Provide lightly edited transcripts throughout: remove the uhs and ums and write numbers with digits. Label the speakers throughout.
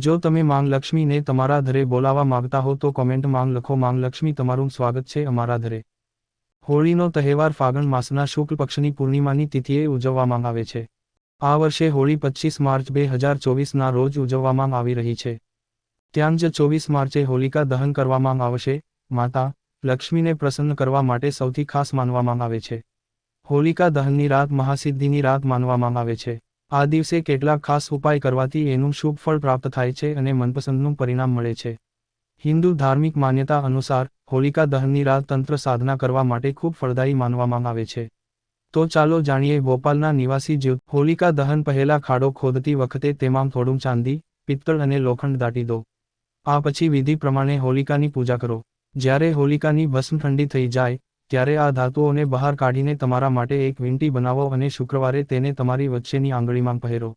Speaker 1: જો તમે માંગ લક્ષ્મીને તમારા ઘરે બોલાવવા માંગતા હો તો કોમેન્ટ માંગ લખો. માંગ લક્ષ્મી તમારું સ્વાગત છે અમારા ઘરે. હોળીનો તહેવાર ફાગણ માસના શુક્લ પક્ષની પૂર્ણિમાની તિથિએ ઉજવવામાં આવે છે. આ વર્ષે હોળી 25 માર્ચ 2024ના રોજ ઉજવવામાં આવી રહી છે. ત્યાં જ 24 માર્ચે હોલિકા દહન કરવામાં આવશે. માતા લક્ષ્મીને પ્રસન્ન કરવા માટે સૌથી ખાસ માનવામાં આવે છે. હોલિકા દહનની રાત મહાસિદ્ધિની રાત માનવામાં આવે છે. આ દિવસે કેટલાક ખાસ ઉપાય કરવાથી એનું શુભ ફળ પ્રાપ્ત થાય છે અને મનપસંદનું પરિણામ મળે છે. હિન્દુ ધાર્મિક માન્યતા અનુસાર હોલિકા દહનની રાત તંત્ર સાધના કરવા માટે ખૂબ ફળદાયી માનવામાં આવે છે. તો ચાલો જાણીએ. ભોપાલના નિવાસી જ્યોત હોલિકા દહન પહેલા ખાડો ખોદતી વખતે તેમાં થોડું ચાંદી, પિત્તળ અને લોખંડ દાટી દો. આ પછી વિધિ પ્રમાણે હોલિકાની પૂજા કરો. જ્યારે હોલિકાની ભસ્મ ઠંડી થઈ જાય ત્યારે આ ધાતુઓને બહાર કાઢીને તમારા માટે એક વીંટી બનાવો અને શુક્રવારે તેને તમારી વચ્ચેની આંગળીમાં પહેરો.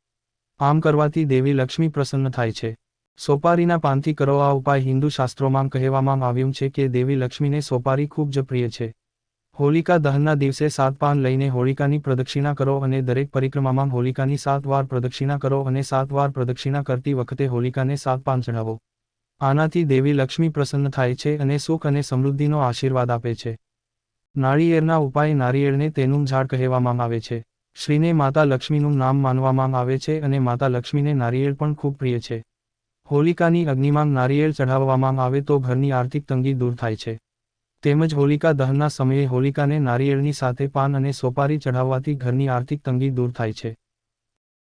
Speaker 1: આમ કરવાથી દેવી લક્ષ્મી પ્રસન્ન થાય છે. સોપારીના પાનથી કરો આ ઉપાય. હિન્દુ શાસ્ત્રોમાં કહેવામાં આવ્યું છે કે દેવી લક્ષ્મીને સોપારી ખૂબ જ પ્રિય છે. હોલિકા દહનના દિવસે 7 પાન લઈને હોલિકાની પ્રદક્ષિણા કરો અને દરેક પરિક્રમામાં હોલિકાની 7 વાર પ્રદક્ષિણા કરો અને 7 વાર પ્રદક્ષિણા કરતી વખતે હોલિકાને 7 પાન ચઢાવો. આનાથી દેવી લક્ષ્મી પ્રસન્ન થાય છે અને સુખ અને સમૃદ્ધિનો આશીર્વાદ આપે છે. નાળિયેરના ઉપાય. નારિયેળને તેનું ઝાડ કહેવામાં આવે છે. શ્રીને માતા લક્ષ્મીનું નામ માનવામાં આવે છે અને માતા લક્ષ્મીને નારિયેળ પણ ખૂબ પ્રિય છે. હોલિકાની અગ્નિમાં નારિયેળ ચઢાવવામાં આવે તો ઘરની આર્થિક તંગી દૂર થાય છે. તેમજ હોલિકા દહનના સમયે હોલિકાને નારિયેળની સાથે પાન અને સોપારી ચઢાવવાથી ઘરની આર્થિક તંગી દૂર થાય છે.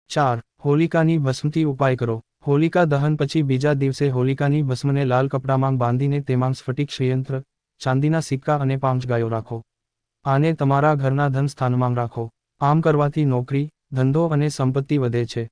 Speaker 1: 4. હોલિકાની ભસ્મથી ઉપાય કરો. હોલિકા દહન પછી બીજા દિવસે હોલિકાની ભસ્મને લાલ કપડામાં બાંધીને તેમાં સ્ફટિક શ્રીયંત્ર, ચાંદીના સિક્કા અને 5 ગાયો રાખો. આને તમારા ઘરના ધન સ્થાનમાં રાખો. આમ કરવાથી નોકરી, ધંધો અને સંપત્તિ વધે છે.